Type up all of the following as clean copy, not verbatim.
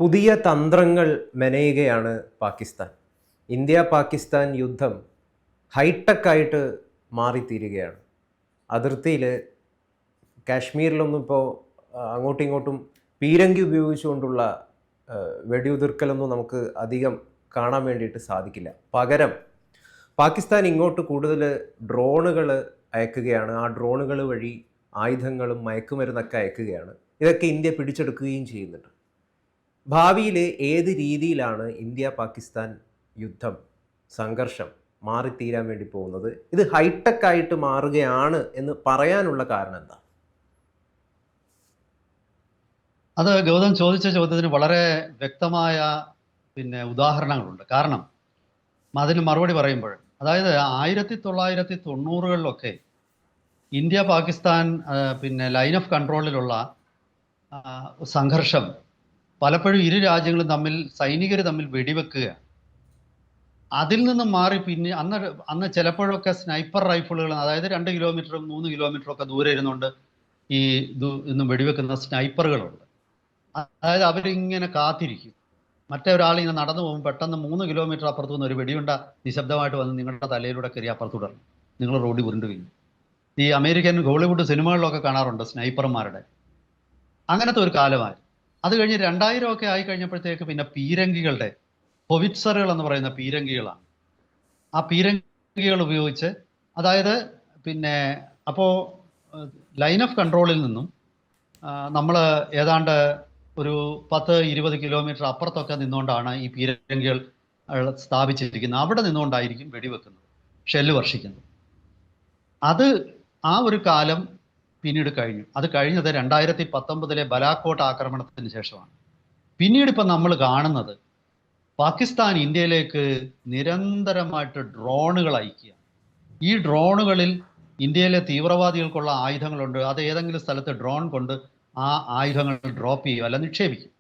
പുതിയ തന്ത്രങ്ങൾ മെനയുകയാണ് പാകിസ്ഥാൻ. ഇന്ത്യ പാകിസ്ഥാൻ യുദ്ധം ഹൈടെക്കായിട്ട് മാറിത്തീരുകയാണ്. അതിർത്തിയിൽ കാശ്മീരിലൊന്നും ഇപ്പോൾ അങ്ങോട്ടും ഇങ്ങോട്ടും പീരങ്കി ഉപയോഗിച്ചുകൊണ്ടുള്ള വെടിയുതിർക്കലൊന്നും നമുക്ക് അധികം കാണാൻ വേണ്ടിയിട്ട് സാധിക്കില്ല. പകരം പാകിസ്ഥാൻ ഇങ്ങോട്ട് കൂടുതൽ ഡ്രോണുകൾ അയക്കുകയാണ്. ആ ഡ്രോണുകൾ വഴി ആയുധങ്ങളും മയക്കുമരുന്നൊക്കെ അയക്കുകയാണ്. ഇതൊക്കെ ഇന്ത്യ പിടിച്ചെടുക്കുകയും ചെയ്യുന്നുണ്ട്. ഭാവിയിൽ ഏത് രീതിയിലാണ് ഇന്ത്യ പാകിസ്ഥാൻ യുദ്ധം സംഘർഷം മാറിത്തീരാൻ വേണ്ടി പോകുന്നത്? ഇത് ഹൈടെക് ആയിട്ട് മാറുകയാണ് എന്ന് പറയാനുള്ള കാരണം എന്താ? അത് ഗൗതം ചോദിച്ച ചോദ്യത്തിന് വളരെ വ്യക്തമായ ഉദാഹരണങ്ങളുണ്ട്. കാരണം അതിന് മറുപടി പറയുമ്പോൾ, അതായത് 1990-കളിലൊക്കെ ഇന്ത്യ പാകിസ്ഥാൻ ലൈൻ ഓഫ് കൺട്രോളിലുള്ള സംഘർഷം പലപ്പോഴും ഇരു രാജ്യങ്ങളും തമ്മിൽ സൈനികർ തമ്മിൽ വെടിവെക്കുക, അതിൽ നിന്നും മാറി പിന്നെ അന്ന് ചിലപ്പോഴൊക്കെ സ്നൈപ്പർ റൈഫിളുകൾ, അതായത് 2 കിലോമീറ്ററും 3 കിലോമീറ്ററും ഒക്കെ ദൂരെ ഇരുന്നുകൊണ്ട് ഇന്നും വെടിവെക്കുന്ന സ്നൈപ്പറുകളുണ്ട്. അതായത് അവരിങ്ങനെ കാത്തിരിക്കും, മറ്റേ ഒരാൾ ഇങ്ങനെ നടന്നു പോകുമ്പോൾ പെട്ടെന്ന് 3 കിലോമീറ്റർ അപ്പുറത്തു നിന്ന് ഒരു വെടിയുണ്ട നിശബ്ദമായിട്ട് വന്ന് നിങ്ങളുടെ തലയിലൂടെ കയറി അപ്പുറത്തുടർന്നു, നിങ്ങൾ റോഡിൽ ഉരുണ്ടു വീഴും. ഈ അമേരിക്കൻ ഹോളിവുഡ് സിനിമകളിലൊക്കെ കാണാറുണ്ട് സ്നൈപ്പർമാരുടെ. അങ്ങനത്തെ ഒരു കാലമായി. അത് കഴിഞ്ഞ് 2000 ഒക്കെ ആയി കഴിഞ്ഞപ്പോഴത്തേക്ക് പിന്നെ പീരങ്കികളുടെ ഹൊവിറ്റ്സറുകൾ എന്ന് പറയുന്ന പീരങ്കികളാണ്. ആ പീരങ്കികൾ ഉപയോഗിച്ച്, അതായത് അപ്പോൾ ലൈൻ ഓഫ് കൺട്രോളിൽ നിന്നും നമ്മൾ ഏതാണ്ട് ഒരു 10-20 കിലോമീറ്റർ അപ്പുറത്തൊക്കെ നിന്നുകൊണ്ടാണ് ഈ പീരങ്കികൾ സ്ഥാപിച്ചിരിക്കുന്നത്. അവിടെ നിന്നുകൊണ്ടായിരിക്കും വെടിവെക്കുന്നത്, ഷെല്ല് വർഷിക്കുന്നത്. അത് ആ ഒരു കാലം പിന്നീട് കഴിഞ്ഞു. അത് കഴിഞ്ഞത് 2019 ബലാക്കോട്ട് ആക്രമണത്തിന് ശേഷമാണ്. പിന്നീട് ഇപ്പം നമ്മൾ കാണുന്നത് പാകിസ്ഥാൻ ഇന്ത്യയിലേക്ക് നിരന്തരമായിട്ട് ഡ്രോണുകൾ അയക്കുക. ഈ ഡ്രോണുകളിൽ ഇന്ത്യയിലെ തീവ്രവാദികൾക്കുള്ള ആയുധങ്ങളുണ്ട്. അത് ഏതെങ്കിലും സ്ഥലത്ത് ഡ്രോൺ കൊണ്ട് ആ ആയുധങ്ങൾ ഡ്രോപ്പ് ചെയ്യുക, അല്ല നിക്ഷേപിക്കും.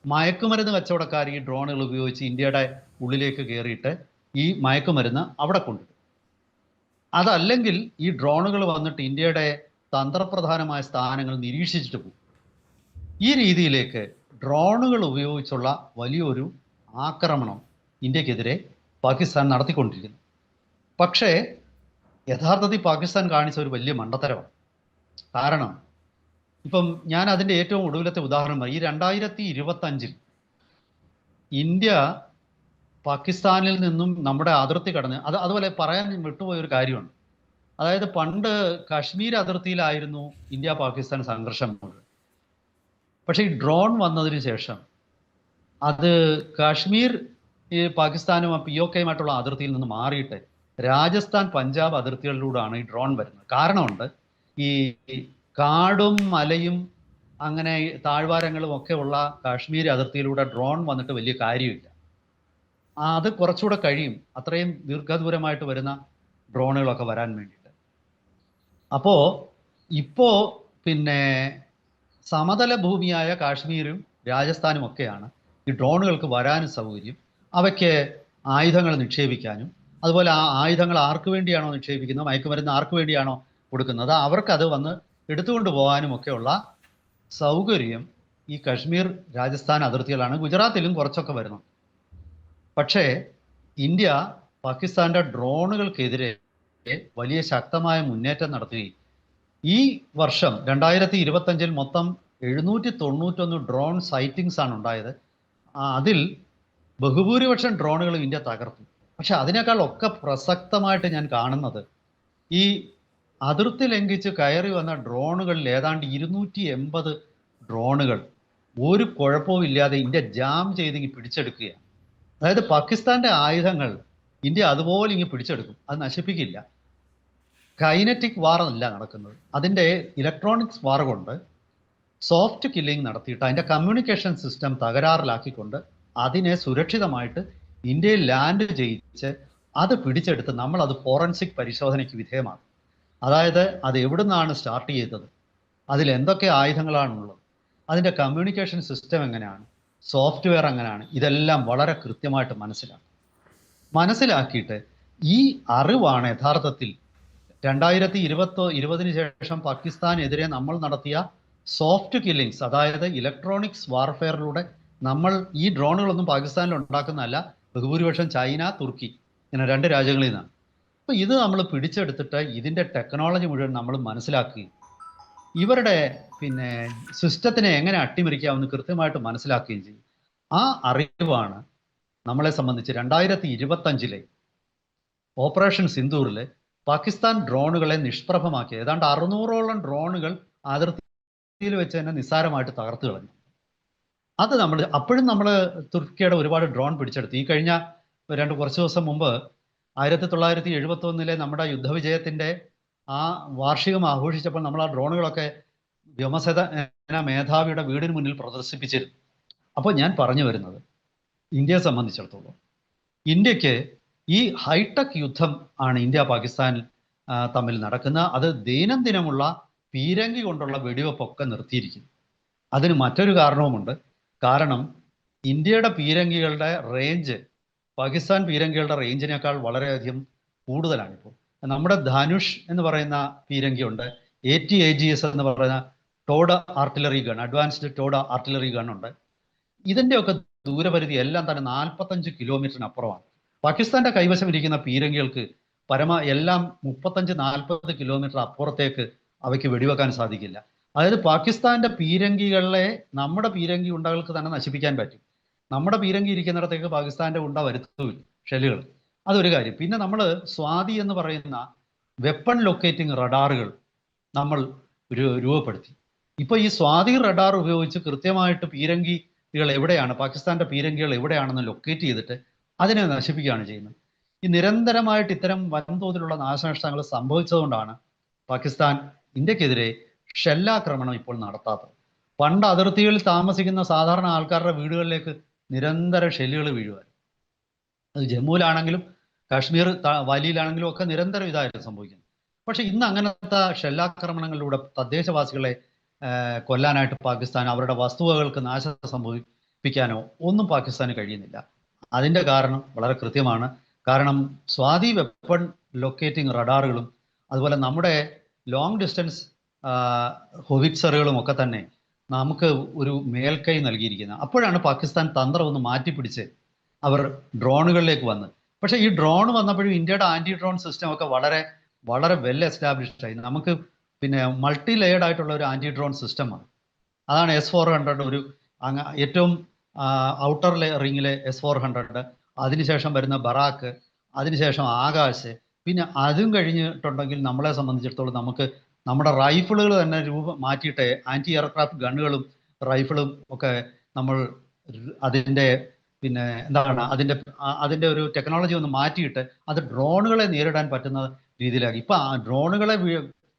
മയക്കുമരുന്ന് കച്ചവടക്കാർ ഈ ഡ്രോണുകൾ ഉപയോഗിച്ച് ഇന്ത്യയുടെ ഉള്ളിലേക്ക് കയറിയിട്ട് ഈ മയക്കുമരുന്ന് അവിടെ കൊണ്ടുവരും. അതല്ലെങ്കിൽ ഈ ഡ്രോണുകൾ വന്നിട്ട് ഇന്ത്യയുടെ തന്ത്രപ്രധാനമായ സ്ഥാനങ്ങൾ നിരീക്ഷിച്ചിട്ട് പോകും. ഈ രീതിയിലേക്ക് ഡ്രോണുകൾ ഉപയോഗിച്ചുള്ള വലിയൊരു ആക്രമണം ഇന്ത്യക്കെതിരെ പാകിസ്ഥാൻ നടത്തിക്കൊണ്ടിരിക്കുന്നു. പക്ഷേ യഥാർത്ഥത്തിൽ പാകിസ്ഥാൻ കാണിച്ച ഒരു വലിയ മണ്ടത്തരമാണ്. കാരണം ഇപ്പം ഞാൻ അതിൻ്റെ ഏറ്റവും ഒടുവിലത്തെ ഉദാഹരണം, ഈ 2025 ഇന്ത്യ പാകിസ്ഥാനിൽ നിന്നും നമ്മുടെ അതിർത്തി കടന്ന്, അതുപോലെ പറയാൻ വിട്ടുപോയ ഒരു കാര്യമാണ്. അതായത് പണ്ട് കാശ്മീർ അതിർത്തിയിലായിരുന്നു ഇന്ത്യ പാകിസ്ഥാൻ സംഘർഷം. പക്ഷേ ഈ ഡ്രോൺ വന്നതിന് ശേഷം അത് കാശ്മീർ ഈ പാകിസ്ഥാനും POK അതിർത്തിയിൽ നിന്ന് മാറിയിട്ട് രാജസ്ഥാൻ പഞ്ചാബ് അതിർത്തികളിലൂടെയാണ് ഈ ഡ്രോൺ വരുന്നത്. കാരണമുണ്ട്, ഈ കാടും മലയും അങ്ങനെ താഴ്വാരങ്ങളും ഒക്കെ ഉള്ള കാശ്മീർ അതിർത്തിയിലൂടെ ഡ്രോൺ വന്നിട്ട് വലിയ കാര്യമില്ല. അത് കുറച്ചുകൂടെ കഴിയും, അത്രയും ദീർഘദൂരമായിട്ട് വരുന്ന ഡ്രോണുകളൊക്കെ വരാൻ വേണ്ടിയിട്ട്. അപ്പോൾ ഇപ്പോൾ സമതല ഭൂമിയായ കാശ്മീരും രാജസ്ഥാനും ഒക്കെയാണ് ഈ ഡ്രോണുകൾക്ക് വരാനും സൗകര്യം, അവയ്ക്ക് ആയുധങ്ങൾ നിക്ഷേപിക്കാനും. അതുപോലെ ആ ആയുധങ്ങൾ ആർക്ക് വേണ്ടിയാണോ നിക്ഷേപിക്കുന്നത്, മയക്കുമരുന്ന് ആർക്ക് വേണ്ടിയാണോ കൊടുക്കുന്നത്, അവർക്കത് വന്ന് എടുത്തുകൊണ്ട് പോകാനും ഒക്കെയുള്ള സൗകര്യം ഈ കാശ്മീർ രാജസ്ഥാൻ അതിർത്തികളാണ്. ഗുജറാത്തിലും കുറച്ചൊക്കെ വരുന്നു. പക്ഷേ ഇന്ത്യ പാകിസ്ഥാന്റെ ഡ്രോണുകൾക്കെതിരെ വലിയ ശക്തമായ മുന്നേറ്റം നടത്തുകയും ഈ വർഷം 2025 മൊത്തം 791 ഡ്രോൺ സൈറ്റിങ്സ് ആണ് ഉണ്ടായത്. അതിൽ ബഹുഭൂരിപക്ഷം ഡ്രോണുകളും ഇന്ത്യ തകർത്തു. പക്ഷെ അതിനേക്കാൾ ഒക്കെ പ്രസക്തമായിട്ട് ഞാൻ കാണുന്നത്, ഈ അതിർത്തി ലംഘിച്ച് കയറി വന്ന ഡ്രോണുകളിൽ ഏതാണ്ട് 280 ഡ്രോണുകൾ ഒരു കുഴപ്പവും ഇല്ലാതെ ഇന്ത്യ ജാം ചെയ്ത് പിടിച്ചെടുക്കുകയാണ്. അതായത് പാകിസ്ഥാന്റെ ആയുധങ്ങൾ ഇന്ത്യ അതുപോലെ പിടിച്ചെടുക്കും, അത് നശിപ്പിക്കില്ല. കൈനറ്റിക് വാർ അല്ല നടക്കുന്നത്, അതിൻ്റെ ഇലക്ട്രോണിക്സ് വാർ കൊണ്ട് സോഫ്റ്റ് കില്ലിംഗ് നടത്തിയിട്ട് അതിൻ്റെ കമ്മ്യൂണിക്കേഷൻ സിസ്റ്റം തകരാറിലാക്കിക്കൊണ്ട് അതിനെ സുരക്ഷിതമായിട്ട് ഇന്ത്യയിൽ ലാൻഡ് ചെയ്യിച്ച് അത് പിടിച്ചെടുത്ത് നമ്മളത് ഫോറൻസിക് പരിശോധനയ്ക്ക് വിധേയമാണ്. അതായത് അത് എവിടെ നിന്നാണ് സ്റ്റാർട്ട് ചെയ്തത്, അതിൽ എന്തൊക്കെ ആയുധങ്ങളാണുള്ളത്, അതിൻ്റെ കമ്മ്യൂണിക്കേഷൻ സിസ്റ്റം എങ്ങനെയാണ്, സോഫ്റ്റ്വെയർ എങ്ങനെയാണ്, ഇതെല്ലാം വളരെ കൃത്യമായിട്ട് മനസ്സിലാക്കിയിട്ട് ഈ അറിവാണ് യഥാർത്ഥത്തിൽ 2020 ശേഷം പാകിസ്ഥാനെതിരെ നമ്മൾ നടത്തിയ സോഫ്റ്റ് കില്ലിങ്സ്, അതായത് ഇലക്ട്രോണിക്സ് വാർഫെയറിലൂടെ നമ്മൾ ഈ ഡ്രോണുകളൊന്നും പാകിസ്ഥാനിൽ ഉണ്ടാക്കുന്നതല്ല, ബഹുഭൂരിപക്ഷം ചൈന, തുർക്കി, ഇങ്ങനെ 2 രാജ്യങ്ങളിൽ നിന്നാണ്. അപ്പോൾ ഇത് നമ്മൾ പിടിച്ചെടുത്തിട്ട് ഇതിൻ്റെ ടെക്നോളജി മുഴുവൻ നമ്മൾ മനസ്സിലാക്കുകയും ഇവരുടെ പിന്നെ സിസ്റ്റത്തിനെ എങ്ങനെ അട്ടിമറിക്കാമെന്ന് കൃത്യമായിട്ട് മനസ്സിലാക്കുകയും ചെയ്യും. ആ അറിവാണ് നമ്മളെ സംബന്ധിച്ച് 2025 ഓപ്പറേഷൻ സിന്ദൂറിൽ പാകിസ്ഥാൻ ഡ്രോണുകളെ നിഷ്പ്രഭമാക്കി. ഏതാണ്ട് 600ഓളം ഡ്രോണുകൾ അതിർത്തിയിൽ വെച്ച് തന്നെ നിസ്സാരമായിട്ട് തകർത്ത് കളഞ്ഞു. അത് അപ്പോഴും നമ്മൾ തുർക്കിയുടെ ഒരുപാട് ഡ്രോൺ പിടിച്ചെടുത്തു. ഈ കഴിഞ്ഞ കുറച്ച് ദിവസം മുമ്പ് 1971 നമ്മുടെ യുദ്ധവിജയത്തിന്റെ ആ വാർഷികം ആഘോഷിച്ചപ്പോൾ നമ്മൾ ആ ഡ്രോണുകളൊക്കെ വ്യോമസേന മേധാവിയുടെ വീടിന് മുന്നിൽ പ്രദർശിപ്പിച്ചിരുന്നു. അപ്പോൾ ഞാൻ പറഞ്ഞു വരുന്നത്, ഇന്ത്യയെ സംബന്ധിച്ചിടത്തോളം ഇന്ത്യക്ക് ഈ ഹൈടെക് യുദ്ധം ആണ് ഇന്ത്യ പാകിസ്ഥാൻ തമ്മിൽ നടക്കുന്ന. അത് ദൈനംദിനമുള്ള പീരങ്കി കൊണ്ടുള്ള വെടിവെപ്പൊക്കെ നിർത്തിയിരിക്കുന്നു. അതിന് മറ്റൊരു കാരണവുമുണ്ട്. കാരണം ഇന്ത്യയുടെ പീരങ്കികളുടെ റേഞ്ച് പാകിസ്ഥാൻ പീരങ്കികളുടെ റേഞ്ചിനേക്കാൾ വളരെയധികം കൂടുതലാണ്. ഇപ്പോൾ നമ്മുടെ ധനുഷ് എന്ന് പറയുന്ന പീരങ്കിയുണ്ട്, ATAGS എന്ന് പറയുന്ന towed artillery gun, advanced towed artillery gun ഉണ്ട്. ഇതിൻ്റെയൊക്കെ ദൂരപരിധി എല്ലാം തന്നെ 45 കിലോമീറ്ററിനപ്പുറമാണ്. പാകിസ്ഥാന്റെ കൈവശം ഇരിക്കുന്ന പീരങ്കികൾക്ക് എല്ലാം 35-40 കിലോമീറ്റർ അപ്പുറത്തേക്ക് അവയ്ക്ക് വെടിവെക്കാൻ സാധിക്കില്ല. അതായത് പാകിസ്ഥാന്റെ പീരങ്കികളെ നമ്മുടെ പീരങ്കി ഉണ്ടകൾക്ക് തന്നെ നശിപ്പിക്കാൻ പറ്റും. നമ്മുടെ പീരങ്കി ഇരിക്കുന്നിടത്തേക്ക് പാകിസ്ഥാന്റെ ഉണ്ട വരുത്തുമില്ല ഷെല്ലുകൾ. അതൊരു കാര്യം. പിന്നെ നമ്മൾ സ്വാതി എന്ന് പറയുന്ന വെപ്പൺ ലൊക്കേറ്റിംഗ് റഡാറുകൾ നമ്മൾ രൂപപ്പെടുത്തി. ഇപ്പോൾ ഈ സ്വാതി റഡാർ ഉപയോഗിച്ച് കൃത്യമായിട്ട് പീരങ്കികൾ എവിടെയാണ്, പാകിസ്ഥാന്റെ പീരങ്കികൾ എവിടെയാണെന്ന് ലൊക്കേറ്റ് ചെയ്തിട്ട് അതിനെ നശിപ്പിക്കുകയാണ് ചെയ്യുന്നത്. ഈ നിരന്തരമായിട്ട് ഇത്തരം വൻതോതിലുള്ള നാശനഷ്ടങ്ങൾ സംഭവിച്ചതുകൊണ്ടാണ് പാകിസ്ഥാൻ ഇന്ത്യക്കെതിരെ ഷെല്ലാക്രമണം ഇപ്പോൾ നടത്താത്തത്. പണ്ട് അതിർത്തികളിൽ താമസിക്കുന്ന സാധാരണ ആൾക്കാരുടെ വീടുകളിലേക്ക് നിരന്തരം ഷെല്ലുകൾ വീഴുവാൻ, അത് ജമ്മുവിലാണെങ്കിലും കാശ്മീർ വാലിയിലാണെങ്കിലും ഒക്കെ നിരന്തരം ഇതായിരുന്നു സംഭവിക്കുന്നത്. പക്ഷെ ഇന്ന് അങ്ങനത്തെ ഷെല്ലാക്രമണങ്ങളിലൂടെ തദ്ദേശവാസികളെ കൊല്ലാനായിട്ട് പാകിസ്ഥാൻ, അവരുടെ വസ്തുവകൾക്ക് നാശം സംഭവിപ്പിക്കാനോ ഒന്നും പാകിസ്ഥാന് കഴിയുന്നില്ല. അതിൻ്റെ കാരണം വളരെ കൃത്യമാണ്. കാരണം സ്വാതി വെപ്പൺ ലൊക്കേറ്റിംഗ് റഡാറുകളും അതുപോലെ നമ്മുടെ ലോങ് ഡിസ്റ്റൻസ് ഹൊവിറ്റ്സറുകളും ഒക്കെ തന്നെ നമുക്ക് ഒരു മേൽക്കൈ നൽകിയിരിക്കുന്നത്. അപ്പോഴാണ് പാകിസ്ഥാൻ തന്ത്രം ഒന്ന് മാറ്റിപ്പിടിച്ച് അവർ ഡ്രോണുകളിലേക്ക് വന്ന്. പക്ഷേ ഈ ഡ്രോൺ വന്നപ്പോഴും ഇന്ത്യയുടെ ആൻറ്റി ഡ്രോൺ സിസ്റ്റം ഒക്കെ വളരെ വളരെ വെൽ എസ്റ്റാബ്ലിഷ്ഡ് ആയി. നമുക്ക് പിന്നെ മൾട്ടി ലെയർഡ് ആയിട്ടുള്ള ഒരു ആൻറ്റി ഡ്രോൺ സിസ്റ്റമാണ്. അതാണ് S-400, ഒരു ഏറ്റവും ഔട്ടർ റിങ്ങിലെ S-400, അതിനുശേഷം വരുന്ന ബറാക്ക്, അതിനുശേഷം ആകാശ്. പിന്നെ അതും കഴിഞ്ഞിട്ടുണ്ടെങ്കിൽ നമ്മളെ സംബന്ധിച്ചിടത്തോളം നമുക്ക് നമ്മുടെ റൈഫിളുകൾ തന്നെ മാറ്റിയിട്ട് ആൻറ്റി എയർക്രാഫ്റ്റ് ഗണ്ണുകളും റൈഫിളും ഒക്കെ നമ്മൾ അതിൻ്റെ പിന്നെ എന്താണ് അതിൻ്റെ ഒരു ടെക്നോളജി ഒന്ന് മാറ്റിയിട്ട് അത് ഡ്രോണുകളെ നേരിടാൻ പറ്റുന്ന രീതിയിലാക്കി. ഇപ്പം ആ ഡ്രോണുകളെ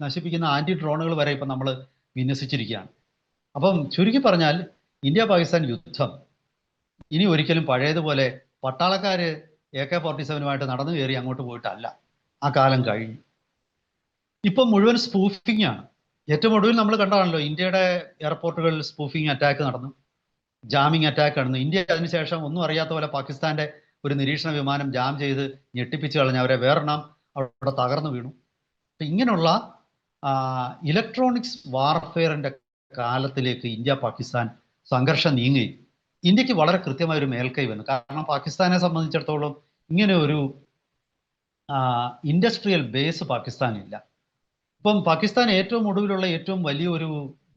നശിപ്പിക്കുന്ന ആൻറ്റി ഡ്രോണുകൾ വരെ ഇപ്പം നമ്മൾ വിന്യസിച്ചിരിക്കുകയാണ്. അപ്പം ചുരുക്കി പറഞ്ഞാൽ ഇന്ത്യ പാകിസ്ഥാൻ യുദ്ധം ഇനി ഒരിക്കലും പഴയതുപോലെ പട്ടാളക്കാർ AK-47 നടന്നു കയറി അങ്ങോട്ട് പോയിട്ടല്ല. ആ കാലം കഴിഞ്ഞു. ഇപ്പം മുഴുവൻ സ്പൂഫിംഗ് ആണ്. ഏറ്റവും ഒടുവിൽ നമ്മൾ കണ്ടതാണല്ലോ, ഇന്ത്യയുടെ എയർപോർട്ടുകളിൽ സ്പൂഫിംഗ് അറ്റാക്ക് നടന്നു, ജാമിങ് അറ്റാക്ക് നടന്നു. ഇന്ത്യ അതിനുശേഷം ഒന്നും അറിയാത്ത പോലെ പാകിസ്ഥാന്റെ ഒരു നിരീക്ഷണ വിമാനം ജാം ചെയ്ത് ഞെട്ടിപ്പിച്ച് കളഞ്ഞ് അവരെ വേറെണ്ണം അവിടെ തകർന്നു വീണു. ഇങ്ങനെയുള്ള ഇലക്ട്രോണിക്സ് വാർഫെയറിന്റെ കാലത്തിലേക്ക് ഇന്ത്യ പാകിസ്ഥാൻ സംഘർഷം നീങ്ങി ഇന്ത്യക്ക് വളരെ കൃത്യമായ ഒരു മേൽക്കൈ വന്നു. കാരണം പാകിസ്ഥാനെ സംബന്ധിച്ചിടത്തോളം ഇങ്ങനെ ഒരു ഇൻഡസ്ട്രിയൽ ബേസ് പാകിസ്ഥാനില്ല. ഇപ്പം പാകിസ്ഥാൻ ഏറ്റവും ഒടുവിലുള്ള ഏറ്റവും വലിയൊരു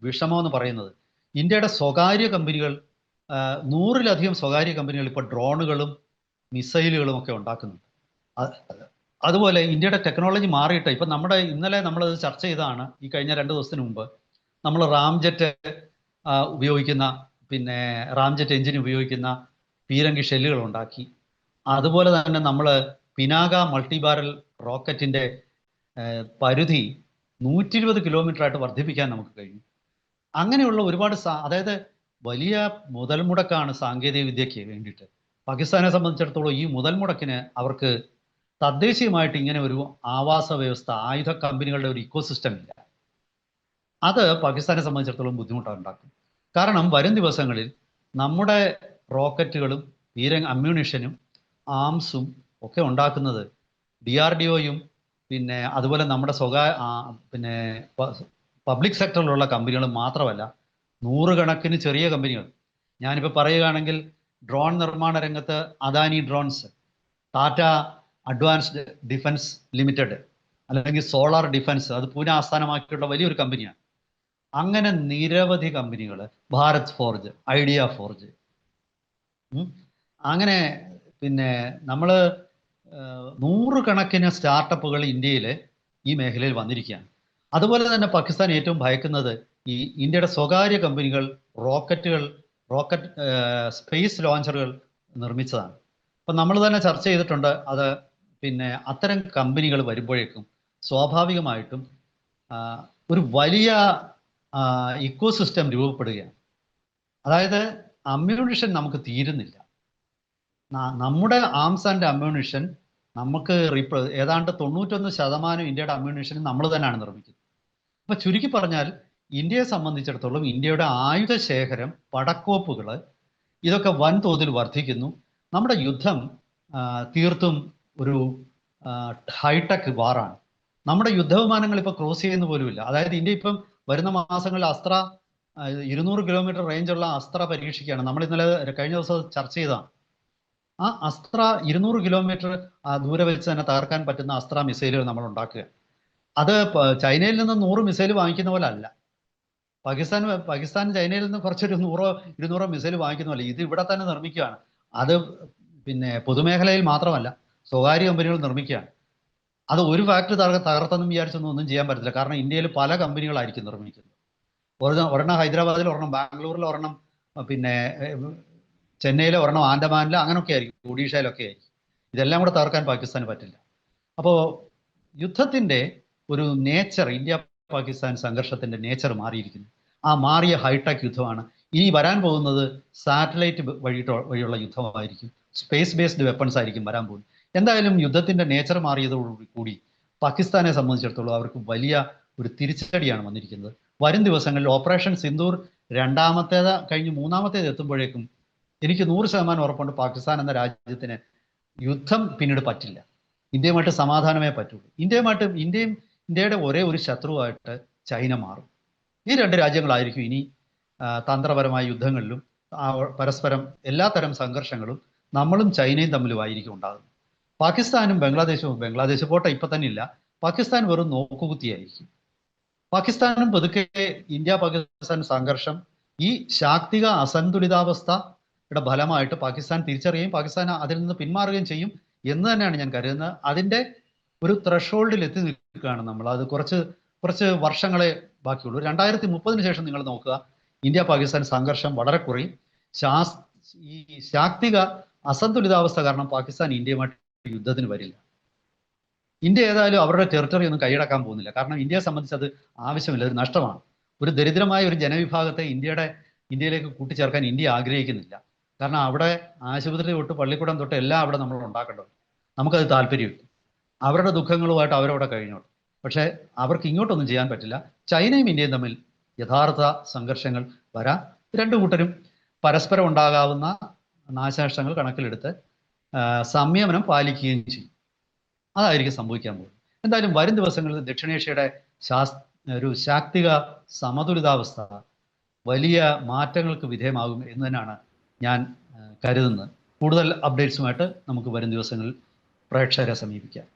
വിഷമം എന്ന് പറയുന്നത് ഇന്ത്യയുടെ സ്വകാര്യ കമ്പനികൾ, 100-ലധികം സ്വകാര്യ കമ്പനികൾ ഇപ്പോൾ ഡ്രോണുകളും മിസൈലുകളും ഒക്കെ ഉണ്ടാക്കുന്നുണ്ട്. അതുപോലെ ഇന്ത്യയുടെ ടെക്നോളജി മാറിയിട്ട് ഇപ്പം ഇന്നലെ നമ്മളത് ചർച്ച ചെയ്തതാണ്. ഈ കഴിഞ്ഞ 2 ദിവസത്തിന് മുമ്പ് നമ്മൾ റാംജെറ്റ് ഉപയോഗിക്കുന്ന പിന്നെ റാംജെറ്റ് എഞ്ചിൻ ഉപയോഗിക്കുന്ന പീരങ്കി ഷെല്ലുകൾ ഉണ്ടാക്കി. അതുപോലെ തന്നെ നമ്മൾ പിനാക മൾട്ടി ബാരൽ റോക്കറ്റിൻ്റെ പരിധി 120 കിലോമീറ്റർ ആയിട്ട് വർദ്ധിപ്പിക്കാൻ നമുക്ക് കഴിഞ്ഞു. അങ്ങനെയുള്ള ഒരുപാട് അതായത് വലിയ മുതൽ മുടക്കാണ് സാങ്കേതിക വിദ്യയ്ക്ക് വേണ്ടിയിട്ട്. പാകിസ്ഥാനെ സംബന്ധിച്ചിടത്തോളം ഈ മുതൽ മുടക്കിന് അവർക്ക് തദ്ദേശീയമായിട്ട് ഇങ്ങനെ ഒരു ആവാസ വ്യവസ്ഥ, ആയുധ കമ്പനികളുടെ ഒരു ഇക്കോസിസ്റ്റം ഇല്ല. അത് പാകിസ്ഥാനെ സംബന്ധിച്ചിടത്തോളം ബുദ്ധിമുട്ടുണ്ടാക്കും. കാരണം വരും ദിവസങ്ങളിൽ നമ്മുടെ റോക്കറ്റുകളും അമ്മ്യൂണിഷനും ആംസും ഒക്കെ ഉണ്ടാക്കുന്നത് DRDOയും പിന്നെ അതുപോലെ നമ്മുടെ പിന്നെ പബ്ലിക് സെക്ടറിലുള്ള കമ്പനികളും മാത്രമല്ല, 100 കണക്കിന് ചെറിയ കമ്പനികൾ. ഞാനിപ്പോൾ പറയുകയാണെങ്കിൽ ഡ്രോൺ നിർമ്മാണ രംഗത്ത് Adani drones, Tata advanced defence limited, അല്ലെങ്കിൽ സോളാർ ഡിഫൻസ്, അത് പൂനെ ആസ്ഥാനമാക്കിയുള്ള വലിയൊരു കമ്പനിയാണ്. അങ്ങനെ നിരവധി കമ്പനികൾ, ഭാരത് ഫോർജ്, ഐഡിയ ഫോർജ്, അങ്ങനെ പിന്നെ നമ്മൾ നൂറുകണക്കിന് സ്റ്റാർട്ടപ്പുകൾ ഇന്ത്യയിൽ ഈ മേഖലയിൽ വന്നിരിക്കുകയാണ്. അതുപോലെ തന്നെ പാകിസ്ഥാൻ ഏറ്റവും ഭയക്കുന്നത് ഈ ഇന്ത്യയുടെ സ്വകാര്യ കമ്പനികൾ റോക്കറ്റ് സ്പേസ് ലോഞ്ചറുകൾ നിർമ്മിച്ചതാണ്. അപ്പം നമ്മൾ തന്നെ ചർച്ച ചെയ്തിട്ടുണ്ട് അത്. പിന്നെ അത്തരം കമ്പനികൾ വരുമ്പോഴേക്കും സ്വാഭാവികമായിട്ടും ഒരു വലിയ ഇക്കോസിസ്റ്റം രൂപപ്പെടുകയാണ്. അതായത് അമ്മ്യൂണിഷൻ നമുക്ക് തീരുന്നില്ല. നമ്മുടെ ആംസ് ആൻഡ് അമ്മ്യൂണിഷൻ നമുക്ക് ഏതാണ്ട് 91% ഇന്ത്യയുടെ അമ്മ്യൂണിഷൻ നമ്മൾ തന്നെയാണ് നിർമ്മിക്കുന്നത്. അപ്പൊ ചുരുക്കി പറഞ്ഞാൽ ഇന്ത്യയെ സംബന്ധിച്ചിടത്തോളം ഇന്ത്യയുടെ ആയുധ ശേഖരം, പടക്കോപ്പുകൾ, ഇതൊക്കെ വൻതോതിൽ വർദ്ധിക്കുന്നു. നമ്മുടെ യുദ്ധം തീർത്തും ഒരു ഹൈടെക് വാറാണ്. നമ്മുടെ യുദ്ധവിമാനങ്ങൾ ഇപ്പോൾ ക്രോസ് ചെയ്യുന്ന പോലുമില്ല. അതായത് ഇന്ത്യ ഇപ്പം വരുന്ന മാസങ്ങളിൽ 200 കിലോമീറ്റർ റേഞ്ചുള്ള അസ്ത്ര പരീക്ഷിക്കുകയാണ്. നമ്മൾ ഇന്നലെ കഴിഞ്ഞ ദിവസം ചർച്ച ചെയ്തതാണ്. ആ അസ്ത്ര 200 കിലോമീറ്റർ ദൂരെ വെച്ച് തന്നെ തകർക്കാൻ പറ്റുന്ന അസ്ത്ര മിസൈലുകൾ നമ്മൾ ഉണ്ടാക്കുക. അത് ചൈനയിൽ നിന്ന് 100 മിസൈൽ വാങ്ങിക്കുന്ന പോലെ അല്ല. പാകിസ്ഥാൻ ചൈനയിൽ നിന്ന് കുറച്ചൊരു 100-200 മിസൈൽ വാങ്ങിക്കുന്ന പോലെ ഇത് ഇവിടെ തന്നെ നിർമ്മിക്കുകയാണ്. അത് പിന്നെ പൊതുമേഖലയിൽ മാത്രമല്ല, സ്വകാര്യ കമ്പനികൾ നിർമ്മിക്കുകയാണ്. അത് ഒരു ഫാക്ടറി തകർത്തെന്നും വിചാരിച്ചൊന്നും ഒന്നും ചെയ്യാൻ പറ്റില്ല. കാരണം ഇന്ത്യയിൽ പല കമ്പനികളായിരിക്കും നിർമ്മിക്കുന്നത്. ഒരെണ്ണം ഹൈദരാബാദിൽ, ഒരെണ്ണം ബാംഗ്ലൂരിൽ, ഒരെണ്ണം പിന്നെ ചെന്നൈയിലെ, ഒരെണ്ണം ആൻഡമാനിൽ, അങ്ങനെയൊക്കെ ആയിരിക്കും, ഒഡീഷയിലൊക്കെ ആയിരിക്കും. ഇതെല്ലാം കൂടെ തകർക്കാൻ പാകിസ്ഥാന് പറ്റില്ല. അപ്പോൾ യുദ്ധത്തിൻ്റെ ഒരു നേച്ചർ, ഇന്ത്യ പാകിസ്ഥാൻ സംഘർഷത്തിൻ്റെ നേച്ചർ മാറിയിരിക്കുന്നു. ആ മാറിയ ഹൈടെക് യുദ്ധമാണ്. ഇനി വരാൻ പോകുന്നത് സാറ്റലൈറ്റ് വഴിയുള്ള യുദ്ധമായിരിക്കും. സ്പേസ് ബേസ്ഡ് വെപ്പൺസ് ആയിരിക്കും വരാൻ പോകുന്നത്. എന്തായാലും യുദ്ധത്തിൻ്റെ നേച്ചർ മാറിയതോടുകൂടി പാകിസ്ഥാനെ സംബന്ധിച്ചിടത്തോളം അവർക്ക് വലിയ ഒരു തിരിച്ചടിയാണ് വന്നിരിക്കുന്നത്. വരും ദിവസങ്ങളിൽ ഓപ്പറേഷൻ സിന്ദൂർ രണ്ടാമത്തേത് കഴിഞ്ഞ് മൂന്നാമത്തേത് എത്തുമ്പോഴേക്കും എനിക്ക് 100% ഉറപ്പുണ്ട് പാകിസ്ഥാൻ എന്ന രാജ്യത്തിന് യുദ്ധം പിന്നീട് പറ്റില്ല. ഇന്ത്യയുമായിട്ട് സമാധാനമേ പറ്റുള്ളൂ. ഇന്ത്യയുടെ ഒരേ ഒരു ശത്രുവായിട്ട് ചൈന മാറും. ഈ രണ്ട് രാജ്യങ്ങളായിരിക്കും ഇനി തന്ത്രപരമായ യുദ്ധങ്ങളിലും പരസ്പരം എല്ലാത്തരം സംഘർഷങ്ങളും നമ്മളും ചൈനയും തമ്മിലുമായിരിക്കും ഉണ്ടാകുന്നത്. പാകിസ്ഥാനും ബംഗ്ലാദേശ് പോട്ടെ, ഇപ്പം തന്നെ ഇല്ല, പാകിസ്ഥാൻ വെറും നോക്കുകുത്തിയായിരിക്കും. പാകിസ്ഥാനും പതുക്കെ ഇന്ത്യ പാകിസ്ഥാൻ സംഘർഷം, ഈ ശാക്തിക അസന്തുലിതാവസ്ഥയുടെ ഫലമായിട്ട് പാകിസ്ഥാൻ തിരിച്ചറിയുകയും പാകിസ്ഥാൻ അതിൽ നിന്ന് പിന്മാറുകയും ചെയ്യും എന്ന് തന്നെയാണ് ഞാൻ കരുതുന്നത്. അതിൻ്റെ ഒരു ത്രഷോൾഡിൽ എത്തി നിൽക്കുകയാണ് നമ്മൾ. അത് കുറച്ച് വർഷങ്ങളെ ബാക്കിയുള്ളൂ. 2030 ശേഷം നിങ്ങൾ നോക്കുക, ഇന്ത്യ പാകിസ്ഥാൻ സംഘർഷം വളരെ കുറയും. ഈ ശാക്തിക അസന്തുലിതാവസ്ഥ കാരണം പാകിസ്ഥാൻ ഇന്ത്യയുമായിട്ട് യുദ്ധത്തിന് വരില്ല. ഇന്ത്യ ഏതായാലും അവരുടെ ടെറിട്ടറി ഒന്നും കൈയടക്കാൻ പോകുന്നില്ല. കാരണം ഇന്ത്യയെ സംബന്ധിച്ച് അത് ആവശ്യമില്ല, ഒരു നഷ്ടമാണ്. ഒരു ദരിദ്രമായ ഒരു ജനവിഭാഗത്തെ ഇന്ത്യയിലേക്ക് കൂട്ടിച്ചേർക്കാൻ ഇന്ത്യ ആഗ്രഹിക്കുന്നില്ല. കാരണം അവിടെ ആശുപത്രി തൊട്ട് പള്ളിക്കൂടം തൊട്ട് എല്ലാം അവിടെ നമ്മൾ ഉണ്ടാക്കേണ്ടത്. നമുക്കത് താല്പര്യമില്ല. അവരുടെ ദുഃഖങ്ങളുമായിട്ട് അവരവിടെ കഴിഞ്ഞോട്ടെ. പക്ഷേ അവർക്ക് ഇങ്ങോട്ടൊന്നും ചെയ്യാൻ പറ്റില്ല. ചൈനയും ഇന്ത്യയും തമ്മിൽ യഥാർത്ഥ സംഘർഷങ്ങൾ വരാം. രണ്ടു കൂട്ടരും പരസ്പരം ഉണ്ടാകാവുന്ന നാശനഷ്ടങ്ങൾ കണക്കിലെടുത്ത് സംയമനം പാലിക്കുകയും ചെയ്യും. അതായിരിക്കും സംഭവിക്കാൻ പോകുന്നത്. എന്തായാലും വരും ദിവസങ്ങളിൽ ദക്ഷിണേഷ്യയുടെ ഒരു ശാക്തിക സമതുലിതാവസ്ഥ വലിയ മാറ്റങ്ങൾക്ക് വിധേയമാകും എന്ന് തന്നെയാണ് ഞാൻ കരുതുന്നത്. കൂടുതൽ അപ്ഡേറ്റ്സുമായിട്ട് നമുക്ക് വരും ദിവസങ്ങളിൽ പ്രേക്ഷകരെ സമീപിക്കാം.